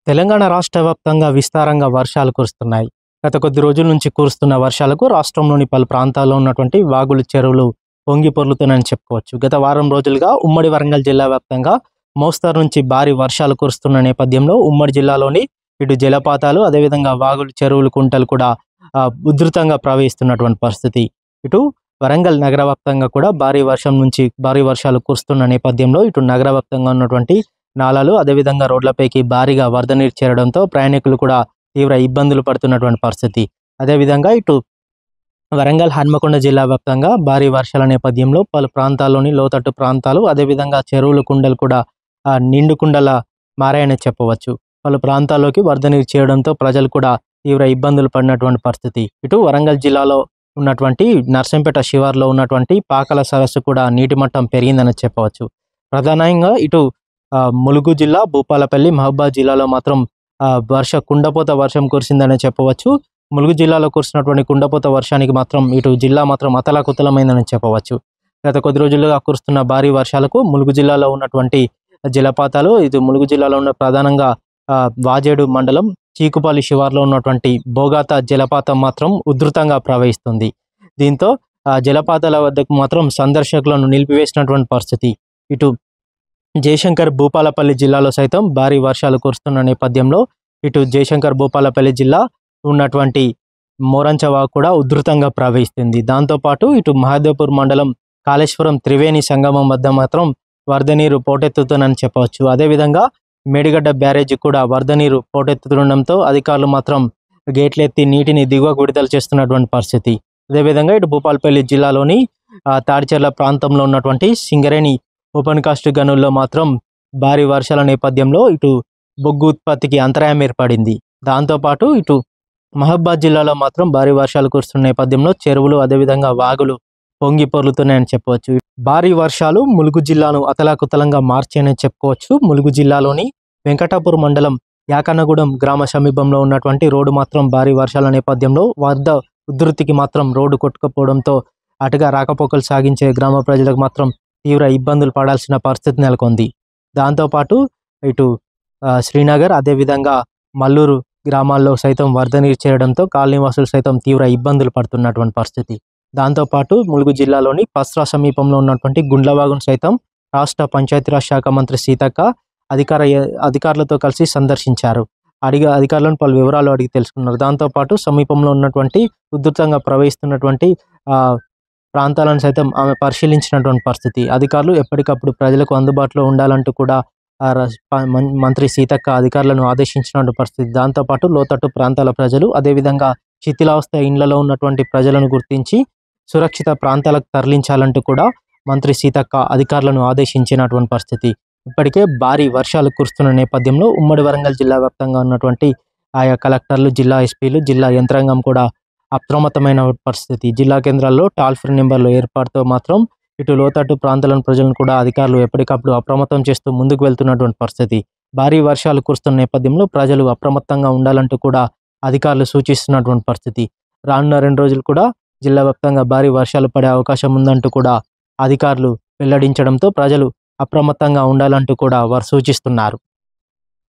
తెలంగాణ రాష్ట్ర వ్యాప్తంగా విస్తారంగా వర్షాలు కురుస్తున్నాయి. గత కొద్ది రోజుల నుంచి కురుస్తున్న వర్షాలకు రాష్ట్రంలోని పలు ప్రాంతాల్లో ఉన్నటువంటి వాగులు, చెరువులు పొంగి పొర్లుతున్నాయని చెప్పుకోవచ్చు. గత వారం రోజులుగా ఉమ్మడి వరంగల్ జిల్లా వ్యాప్తంగా మోస్తరు నుంచి భారీ వర్షాలు కురుస్తున్న నేపథ్యంలో ఉమ్మడి జిల్లాలోని ఇటు జలపాతాలు, అదేవిధంగా వాగులు, చెరువులు, కుంటలు కూడా ఉధృతంగా ప్రవహిస్తున్నటువంటి పరిస్థితి. ఇటు వరంగల్ నగర వ్యాప్తంగా కూడా భారీ వర్షాలు కురుస్తున్న నేపథ్యంలో ఇటు నగర వ్యాప్తంగా ఉన్నటువంటి నాలాలు, అదేవిధంగా రోడ్లపైకి భారీగా వరద నీరు చేరడంతో ప్రయాణికులు కూడా తీవ్ర ఇబ్బందులు పడుతున్నటువంటి పరిస్థితి. అదేవిధంగా ఇటు వరంగల్, హన్మకొండ జిల్లా వ్యాప్తంగా భారీ వర్షాల నేపథ్యంలో పలు ప్రాంతాల్లోని లోతట్టు ప్రాంతాలు, అదేవిధంగా చెరువులు, కుండలు కూడా నిండు కుండల మారాయని చెప్పవచ్చు. పలు ప్రాంతాల్లోకి వరద నీరు చేరడంతో ప్రజలు కూడా తీవ్ర ఇబ్బందులు పడినటువంటి పరిస్థితి. ఇటు వరంగల్ జిల్లాలో ఉన్నటువంటి నర్సంపేట శివార్లో ఉన్నటువంటి పాకల సరస్సు కూడా నీటి మట్టం పెరిగిందని చెప్పవచ్చు. ప్రధానంగా ఇటు ములుగు జిల్లా, భూపాలపల్లి, మహబూబాద్ జిల్లాలో మాత్రం కుండపోత వర్షం కురిసిందనే చెప్పవచ్చు. ములుగు జిల్లాలో కురిసినటువంటి కుండపోత వర్షానికి మాత్రం ఇటు జిల్లా మాత్రం అతలాకుతలమైందని చెప్పవచ్చు. గత కొద్ది రోజులుగా కురుస్తున్న భారీ వర్షాలకు ములుగు జిల్లాలో ఉన్నటువంటి జలపాతాలు, ఇది ములుగు జిల్లాలో ఉన్న ప్రధానంగా వాజేడు మండలం చీకుపల్లి శివార్లో ఉన్నటువంటి బోగాత జలపాతం మాత్రం ఉధృతంగా ప్రవహిస్తుంది. దీంతో జలపాతాల వద్దకు మాత్రం సందర్శకులను నిలిపివేసినటువంటి పరిస్థితి. ఇటు జయశంకర్, భూపాలపల్లి జిల్లాలో సైతం భారీ వర్షాలు కురుస్తున్న నేపథ్యంలో ఇటు జయశంకర్, భూపాలపల్లి జిల్లా ఉన్నటువంటి మోరంచవాగు కూడా ఉధృతంగా ప్రవహిస్తుంది. దాంతోపాటు ఇటు మహదేవ్పూర్ మండలం కాళేశ్వరం త్రివేణి సంగమం వద్ద మాత్రం వరద నీరు పోటెత్తుతుందని చెప్పవచ్చు. అదేవిధంగా మేడిగడ్డ బ్యారేజీ కూడా వరద నీరు పోటెత్తుతుండడంతో అధికారులు మాత్రం గేట్లెత్తి నీటిని దిగువకు విడుదల చేస్తున్నటువంటి పరిస్థితి. అదేవిధంగా ఇటు భూపాలపల్లి జిల్లాలోని తాడిచెర్ల ప్రాంతంలో ఉన్నటువంటి సింగరేణి ఓపెన్ కాస్ట్ గనుల్లో మాత్రం భారీ వర్షాల నేపథ్యంలో ఇటు బొగ్గు ఉత్పత్తికి అంతరాయం ఏర్పడింది. దాంతోపాటు ఇటు మహబూబాద్ జిల్లాలో మాత్రం భారీ వర్షాలు కురుస్తున్న నేపథ్యంలో చెరువులు, అదేవిధంగా వాగులు పొంగి పొర్లుతున్నాయని చెప్పవచ్చు. భారీ వర్షాలు ములుగు జిల్లాను అతలాకుతలంగా మార్చాయని చెప్పుకోవచ్చు. ములుగు జిల్లాలోని వెంకటాపూర్ మండలం యాకన్నగూడెం గ్రామ సమీపంలో ఉన్నటువంటి రోడ్డు మాత్రం భారీ వర్షాల నేపథ్యంలో వరద ఉధృతికి మాత్రం రోడ్డు కొట్టుకుపోవడంతో అటుగా రాకపోకలు సాగించే గ్రామ ప్రజలకు మాత్రం తీవ్ర ఇబ్బందులు పడాల్సిన పరిస్థితి నెలకొంది. దాంతోపాటు ఇటు శ్రీనగర్, అదేవిధంగా మల్లూరు గ్రామాల్లో సైతం వరద నీరు చేరడంతో కాలనీవాసులు సైతం తీవ్ర ఇబ్బందులు పడుతున్నటువంటి పరిస్థితి. దాంతోపాటు ములుగు జిల్లాలోని పస్రా సమీపంలో ఉన్నటువంటి గుండ్లవాగును సైతం రాష్ట్ర పంచాయతీరాజ్ శాఖ మంత్రి సీతక్క అధికారులతో కలిసి సందర్శించారు. అధికారులను పలు వివరాలు అడిగి తెలుసుకున్నారు. దాంతోపాటు సమీపంలో ఉన్నటువంటి ఉధృతంగా ప్రవహిస్తున్నటువంటి ప్రాంతాలను సైతం ఆమె పరిశీలించినటువంటి పరిస్థితి. అధికారులు ఎప్పటికప్పుడు ప్రజలకు అందుబాటులో ఉండాలంటూ కూడా మంత్రి సీతక్క అధికారులను ఆదేశించినటువంటి పరిస్థితి. దాంతోపాటు లోతట్టు ప్రాంతాల ప్రజలు, అదేవిధంగా శిథిలావస్థ ఇండ్లలో ఉన్నటువంటి ప్రజలను గుర్తించి సురక్షిత ప్రాంతాలకు తరలించాలంటూ కూడా మంత్రి సీతక్క అధికారులను ఆదేశించినటువంటి పరిస్థితి. ఇప్పటికే భారీ వర్షాలు కురుస్తున్న నేపథ్యంలో ఉమ్మడి వరంగల్ జిల్లా వ్యాప్తంగా ఉన్నటువంటి ఆయా కలెక్టర్లు, జిల్లా ఎస్పీలు, జిల్లా యంత్రాంగం కూడా అప్రమత్తమైన పరిస్థితి. జిల్లా కేంద్రాల్లో టోల్ ఫ్రీ నెంబర్ల ఏర్పాటుతో మాత్రం ఇటు లోతట్టు ప్రాంతాలను ప్రజలను కూడా అధికారులు ఎప్పటికప్పుడు అప్రమత్తం చేస్తూ ముందుకు వెళ్తున్నటువంటి పరిస్థితి. భారీ వర్షాలు కురుస్తున్న నేపథ్యంలో ప్రజలు అప్రమత్తంగా ఉండాలంటూ కూడా అధికారులు సూచిస్తున్నటువంటి పరిస్థితి. రానున్న 2 రోజులు కూడా జిల్లా వ్యాప్తంగా భారీ వర్షాలు పడే అవకాశం ఉందంటూ కూడా అధికారులు వెల్లడించడంతో ప్రజలు అప్రమత్తంగా ఉండాలంటూ కూడా వారు సూచిస్తున్నారు.